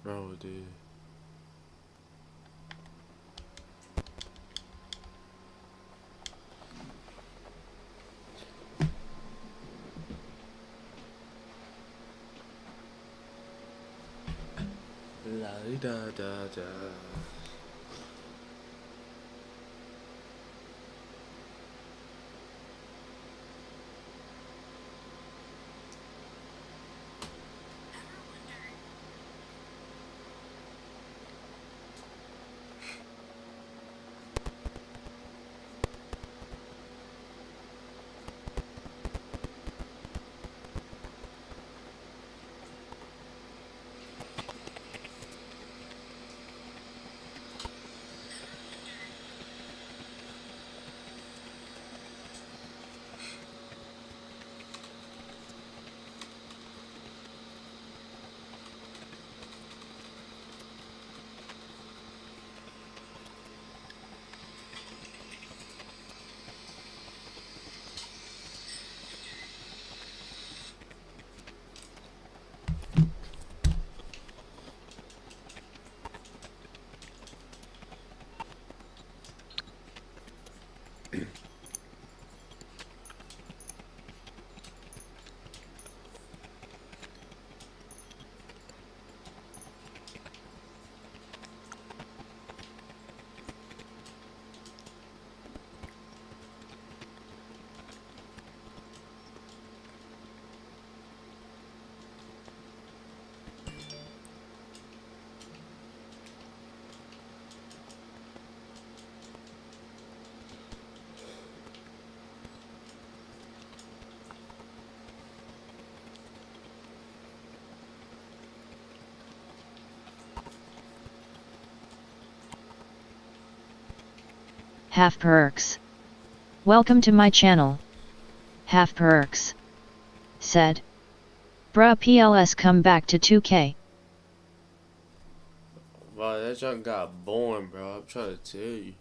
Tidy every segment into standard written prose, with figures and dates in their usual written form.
Bro, dude. La da da da. Half Perks. Welcome to my channel. Half Perks. Said. Bruh PLS come back to 2K. Wow, that junk got boring, bro. I'm trying to tell you.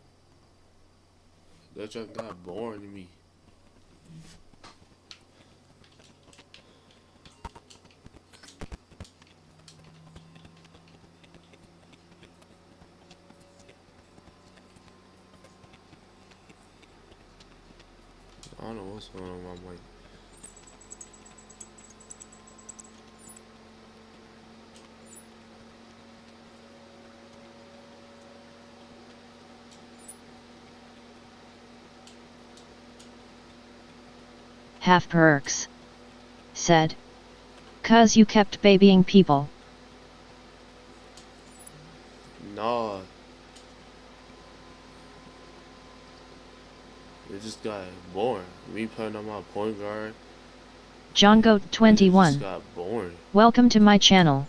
That junk got boring to me. I don't know what's going on with my mic. Half Perks. Said. Cuz you kept babying people. Nah. It just got boring. Me playing on my point guard. JohnGoat It just 21. got boring. Welcome to my channel.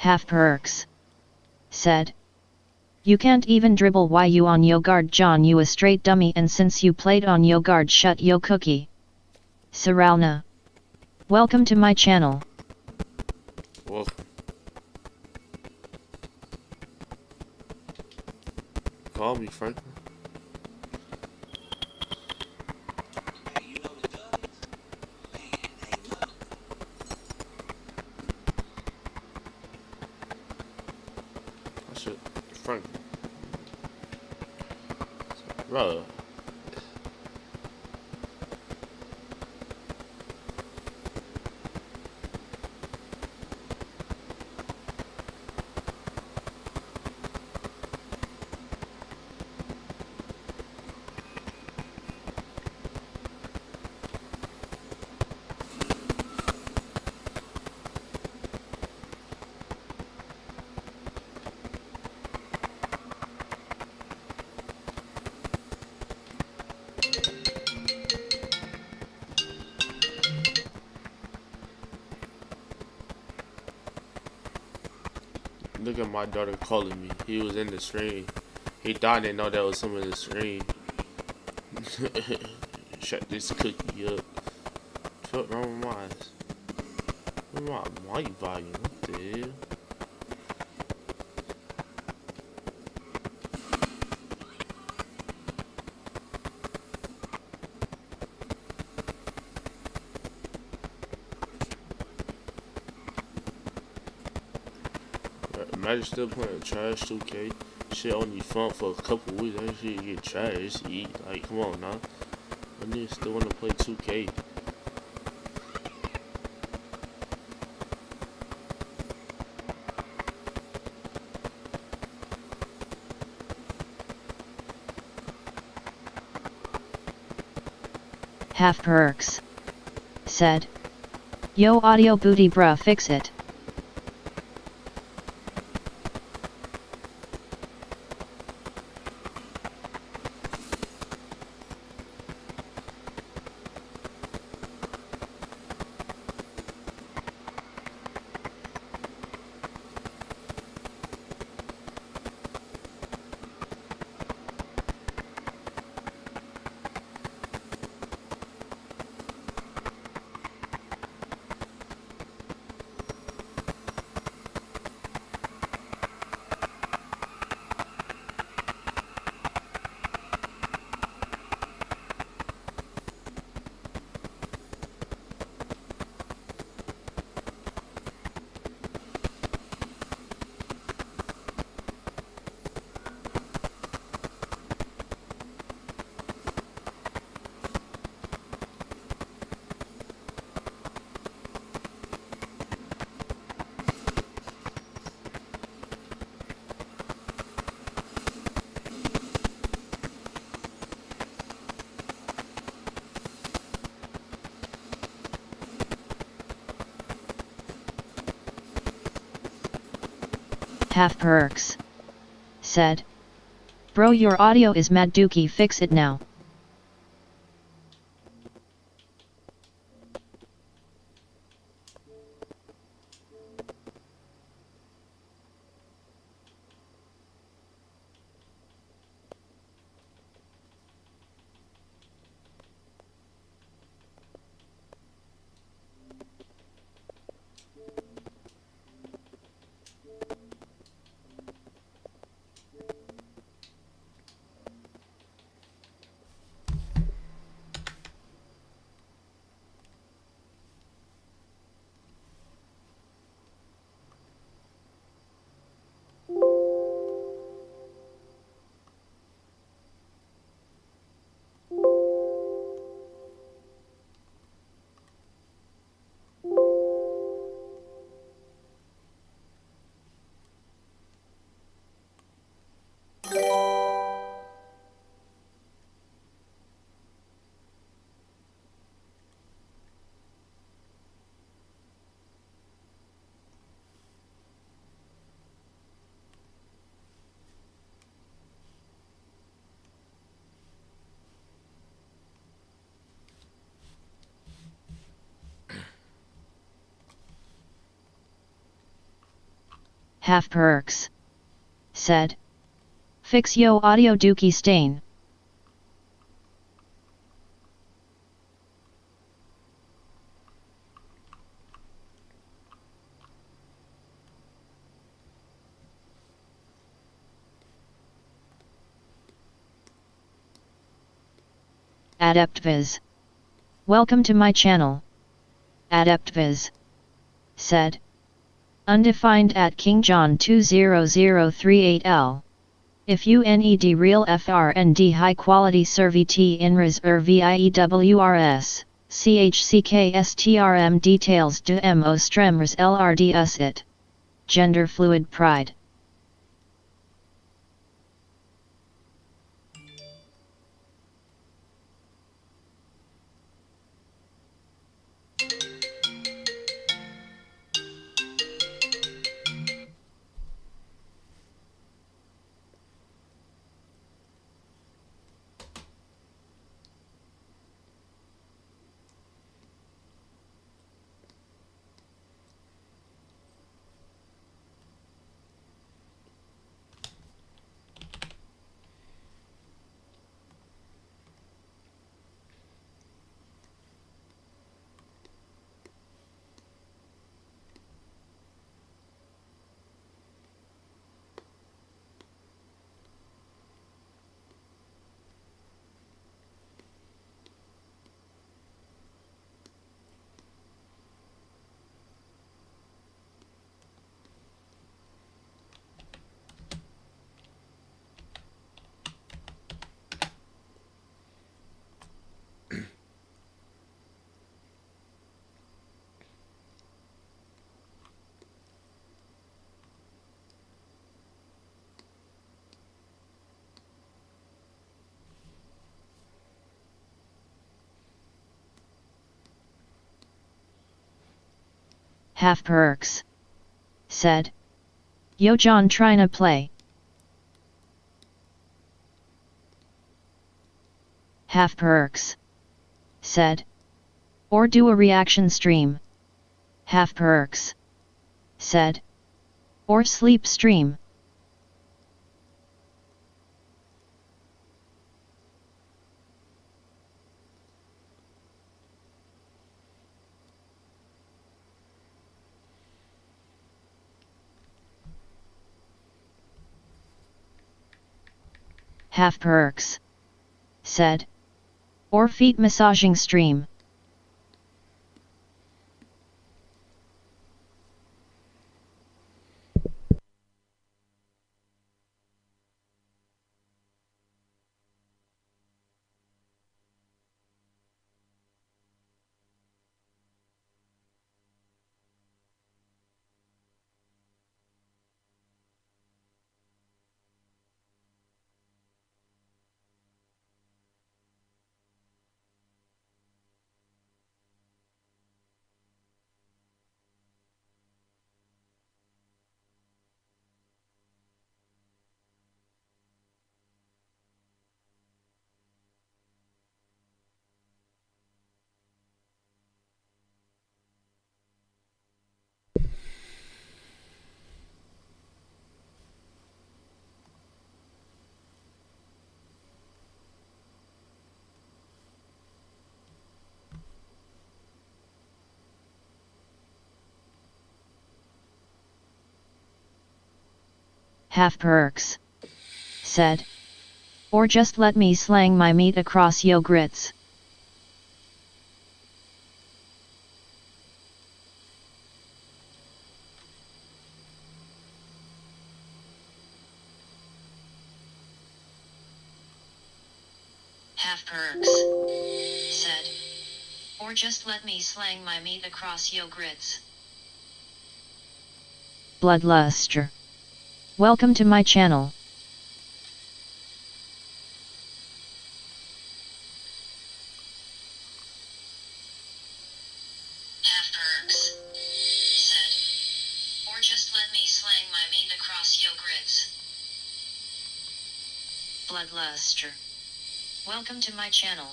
Half Perks. Said. You can't even dribble. Why you on yo guard, John? You a straight dummy, and since you played on yo guard, shut yo cookie. Saralna. Welcome to my channel. Well, call me, Frank. I should. Frank. Bro. look at my daughter calling me. He was in the stream. He thought I didn't know that was some of the stream. Shut this cookie up. What's wrong with mine? Where's my mic volume? What the hell? Imagine still playing trash 2K. Shit only fun for a couple weeks. That shit get trash. Like, come on now. I niggas still wanna play 2K. Half Perks said, "Yo audio booty bruh, fix it." Half Perks said, "Bro, your audio is mad dookie, fix it now." Half Perks said, "Fix yo audio dookie stain." AdeptViz. Welcome to my channel. AdeptViz said, "Undefined at King John 20038L. If you need real FRND high quality servit inras viewrs, chckstrm details de mo stremers lrd us it. Gender fluid pride." Half perks. Said. Yo John tryna play. Half perks. Said. Or do a reaction stream. Half perks. Said. Or sleep stream. Half perks. Said. Or feet massaging stream. Half perks. Said. Or just let me slang my meat across yo grits. Half perks. Said. Or just let me slang my meat across yo grits. Bloodluster. Welcome to my channel. Half perks. Said. Or just let me slang my meat across yo grits. Bloodluster. Welcome to my channel.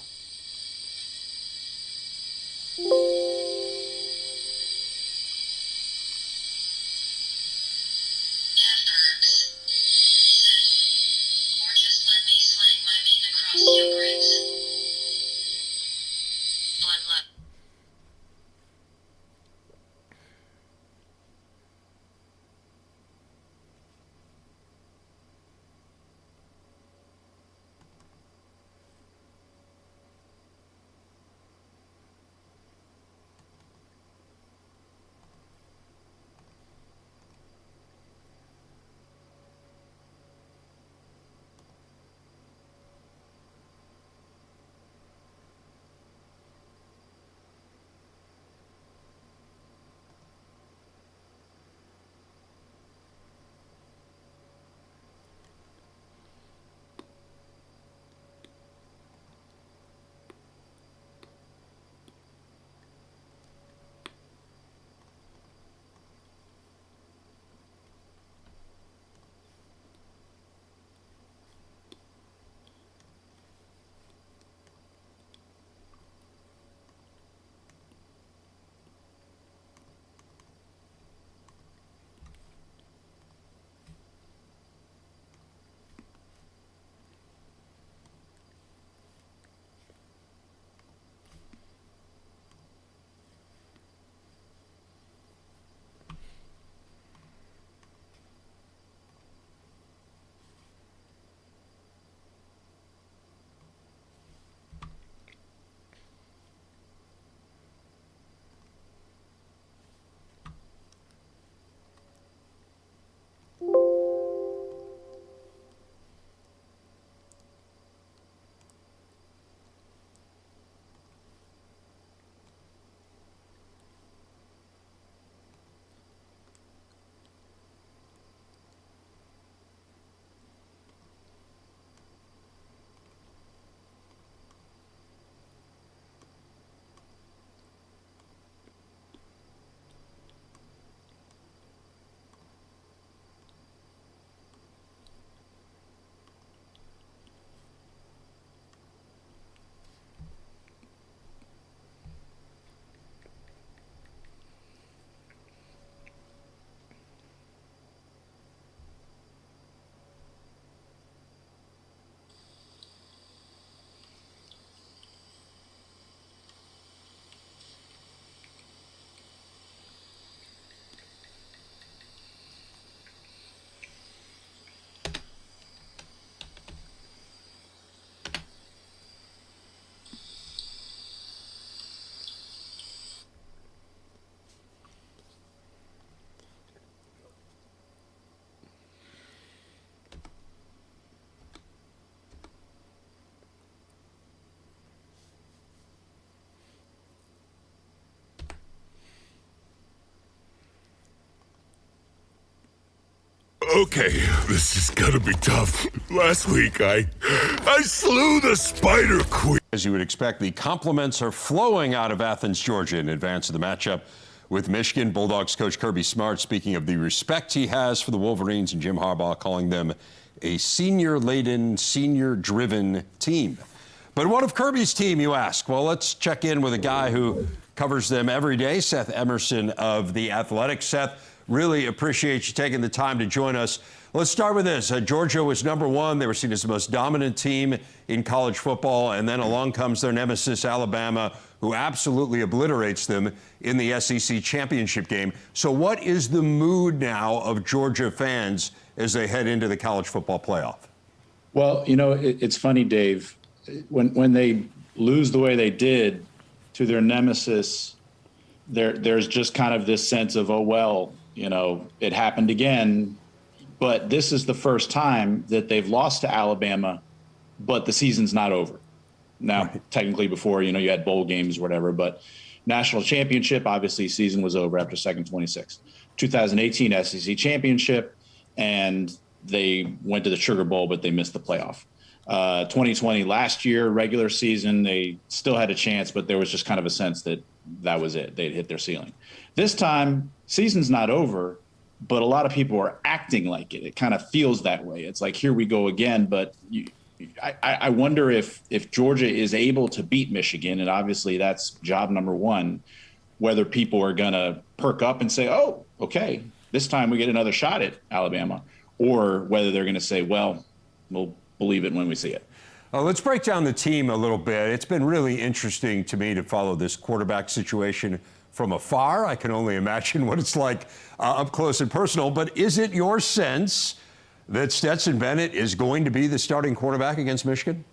Half perks. Said. Or just let me slang my meat across yo grits. Bloodluster. Okay, this is gonna be tough. Last week, I slew the Spider Queen. As you would expect, the compliments are flowing out of Athens, Georgia in advance of the matchup with Michigan. Bulldogs coach Kirby Smart speaking of the respect he has for the Wolverines, and Jim Harbaugh calling them a senior-laden, senior-driven team. But what of Kirby's team, you ask? Well, let's check in with a guy who covers them every day, Seth Emerson of The Athletic. Seth, really appreciate you taking the time to join us. Let's start with this. Georgia was number one. They were seen as the most dominant team in college football. And then along comes their nemesis, Alabama, who absolutely obliterates them in the SEC championship game. So what is the mood now of Georgia fans as they head into the college football playoff? Well, it's funny, Dave. When they lose the way they did to their nemesis, there's just kind of this sense of, oh, well, it happened again. But this is the first time that they've lost to Alabama, but the season's not over. Now, right. Technically before, you had bowl games or whatever, but national championship, obviously season was over after second 26. 2018 SEC championship, and they went to the Sugar Bowl, but they missed the playoff. 2020 last year, regular season, they still had a chance, but there was just kind of a sense that was it. They'd hit their ceiling. This time, season's not over, but a lot of people are acting like it. It kind of feels that way. It's like, here we go again. But I wonder if Georgia is able to beat Michigan, and obviously that's job number one, whether people are going to perk up and say, oh, okay, this time we get another shot at Alabama, or whether they're going to say, well, we'll believe it when we see it. Let's break down the team a little bit. It's been really interesting to me to follow this quarterback situation from afar. I can only imagine what it's like up close and personal. But is it your sense that Stetson Bennett is going to be the starting quarterback against Michigan?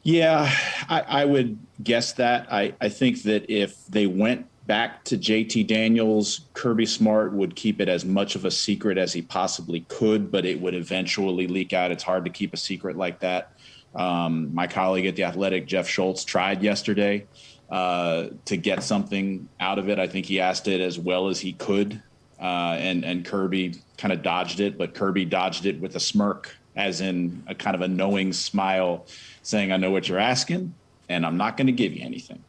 Yeah, I would guess that. I think that if they went back to JT Daniels, Kirby Smart would keep it as much of a secret as he possibly could, but it would eventually leak out. It's hard to keep a secret like that. My colleague at The Athletic, Jeff Schultz, tried yesterday to get something out of it. I think he asked it as well as he could, and Kirby kind of dodged it, but Kirby dodged it with a smirk, as in a kind of a knowing smile, saying, I know what you're asking, and I'm not going to give you anything.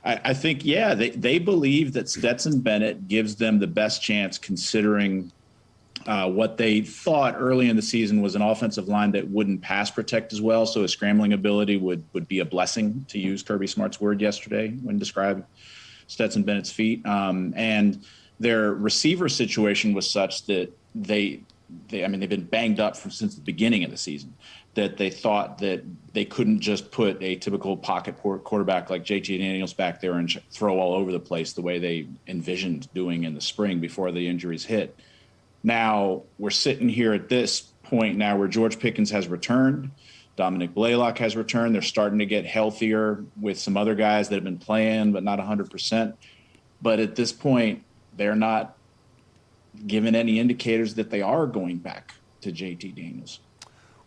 I think, yeah, they believe that Stetson Bennett gives them the best chance, considering what they thought early in the season was an offensive line that wouldn't pass protect as well. So his scrambling ability would be a blessing, to use Kirby Smart's word yesterday when describing Stetson Bennett's feet. And their receiver situation was such that they've been banged up since the beginning of the season, that they thought that they couldn't just put a typical pocket quarterback like JT Daniels back there and throw all over the place the way they envisioned doing in the spring before the injuries hit. Now we're sitting here at this point now where George Pickens has returned. Dominic Blaylock has returned. They're starting to get healthier with some other guys that have been playing, but not 100%. But at this point, they're not given any indicators that they are going back to JT Daniels.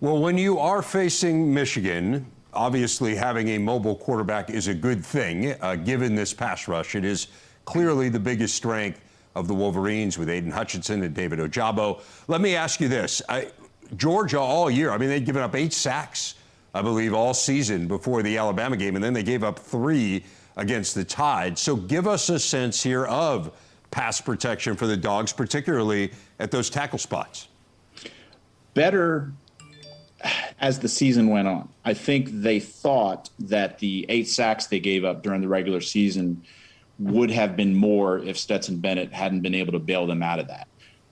Well, when you are facing Michigan, obviously having a mobile quarterback is a good thing, given this pass rush. It is clearly the biggest strength of the Wolverines with Aiden Hutchinson and David Ojabo. Let me ask you this. Georgia all year, they'd given up 8 sacks, I believe, all season before the Alabama game, and then they gave up 3 against the Tide. So give us a sense here of pass protection for the Dogs, particularly at those tackle spots. Better as the season went on. I think they thought that the 8 sacks they gave up during the regular season would have been more if Stetson Bennett hadn't been able to bail them out of that.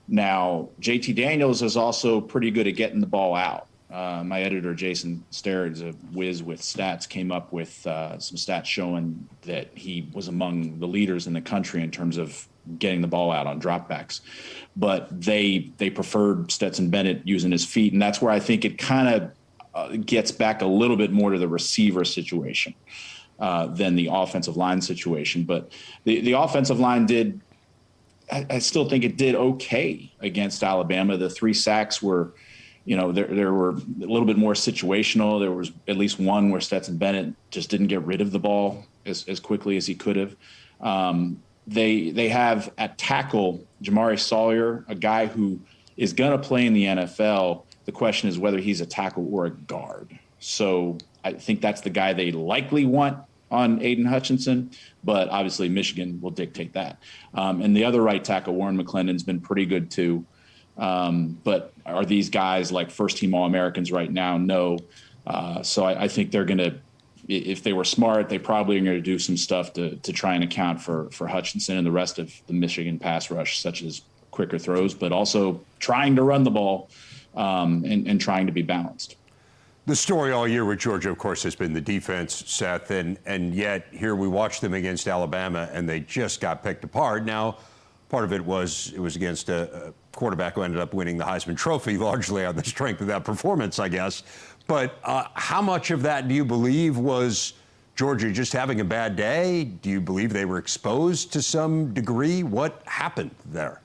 Now, JT Daniels is also pretty good at getting the ball out. My editor, Jason Sterrett, a whiz with stats, came up with some stats showing that he was among the leaders in the country in terms of getting the ball out on dropbacks. But they preferred Stetson Bennett using his feet, and that's where I think it kind of gets back a little bit more to the receiver situation than the offensive line situation. But the offensive line did, I still think it did okay against Alabama. The 3 sacks were, there were a little bit more situational. There was at least one where Stetson Bennett just didn't get rid of the ball as quickly as he could have. They have at tackle Jamari Sawyer, a guy who is going to play in the NFL. The question is whether he's a tackle or a guard. So I think that's the guy they likely want on Aiden Hutchinson, but obviously Michigan will dictate that. And the other right tackle, Warren McClendon's been pretty good too. But are these guys like first-team All-Americans right now? No. So I think they're going to, if they were smart, they probably are going to do some stuff to try and account for Hutchinson and the rest of the Michigan pass rush, such as quicker throws, but also trying to run the ball and trying to be balanced. The story all year with Georgia, of course, has been the defense, Seth, and yet here we watched them against Alabama, and they just got picked apart. Now, part of it was against a quarterback who ended up winning the Heisman Trophy, largely on the strength of that performance, I guess. But how much of that do you believe was Georgia just having a bad day? Do you believe they were exposed to some degree? What happened there?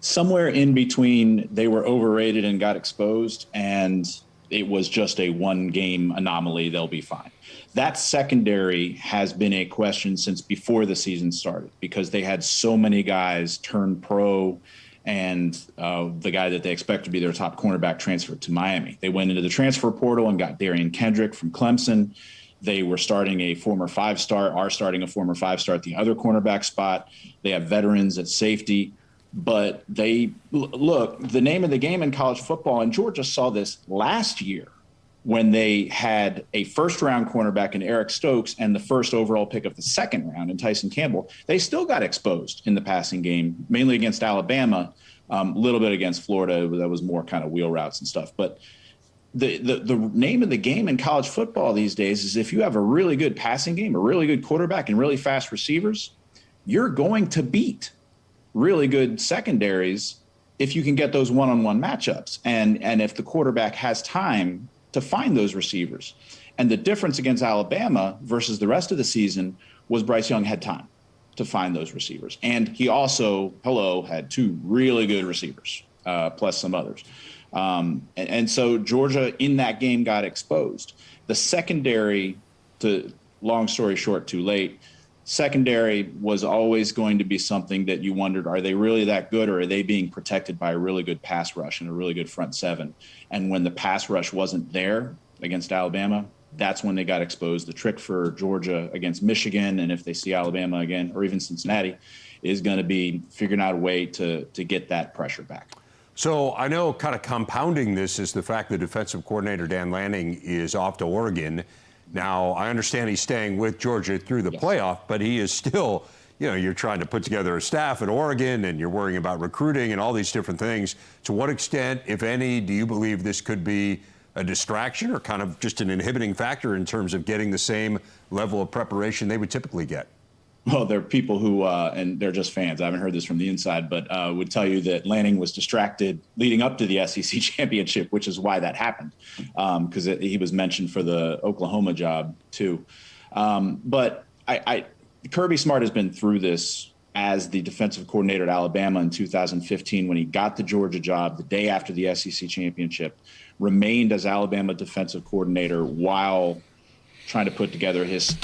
Somewhere in between, they were overrated and got exposed, and it was just a one-game anomaly. They'll be fine. That secondary has been a question since before the season started because they had so many guys turn pro, and the guy that they expect to be their top cornerback transferred to Miami. They went into the transfer portal and got Darian Kendrick from Clemson. They were starting a former five-star, are starting a former five-star at the other cornerback spot. They have veterans at safety. But they look, the name of the game in college football, and Georgia saw this last year when they had a first-round cornerback in Eric Stokes and the first overall pick of the second round in Tyson Campbell. They still got exposed in the passing game, mainly against Alabama, a little bit against Florida. That was more kind of wheel routes and stuff. But the name of the game in college football these days is if you have a really good passing game, a really good quarterback, and really fast receivers, you're going to beat really good secondaries if you can get those one-on-one matchups and if the quarterback has time to find those receivers. And the difference against Alabama versus the rest of the season was Bryce Young had time to find those receivers. And he also, had two really good receivers, plus some others. And so Georgia in that game got exposed. The secondary, long story short, too late, secondary was always going to be something that you wondered, are they really that good, or are they being protected by a really good pass rush and a really good front seven? And when the pass rush wasn't there against Alabama, that's when they got exposed. The trick for Georgia against Michigan, and if they see Alabama again, or even Cincinnati, is going to be figuring out a way to get that pressure back. So I know kind of compounding this is the fact that defensive coordinator Dan Lanning is off to Oregon. Now, I understand he's staying with Georgia through the playoff, but he is still, you're trying to put together a staff at Oregon and you're worrying about recruiting and all these different things. To what extent, if any, do you believe this could be a distraction or kind of just an inhibiting factor in terms of getting the same level of preparation they would typically get? Well, there are people who, and they're just fans, I haven't heard this from the inside, but would tell you that Lanning was distracted leading up to the SEC championship, which is why that happened, because he was mentioned for the Oklahoma job too. But Kirby Smart has been through this as the defensive coordinator at Alabama in 2015 when he got the Georgia job the day after the SEC championship, remained as Alabama defensive coordinator while trying to put together his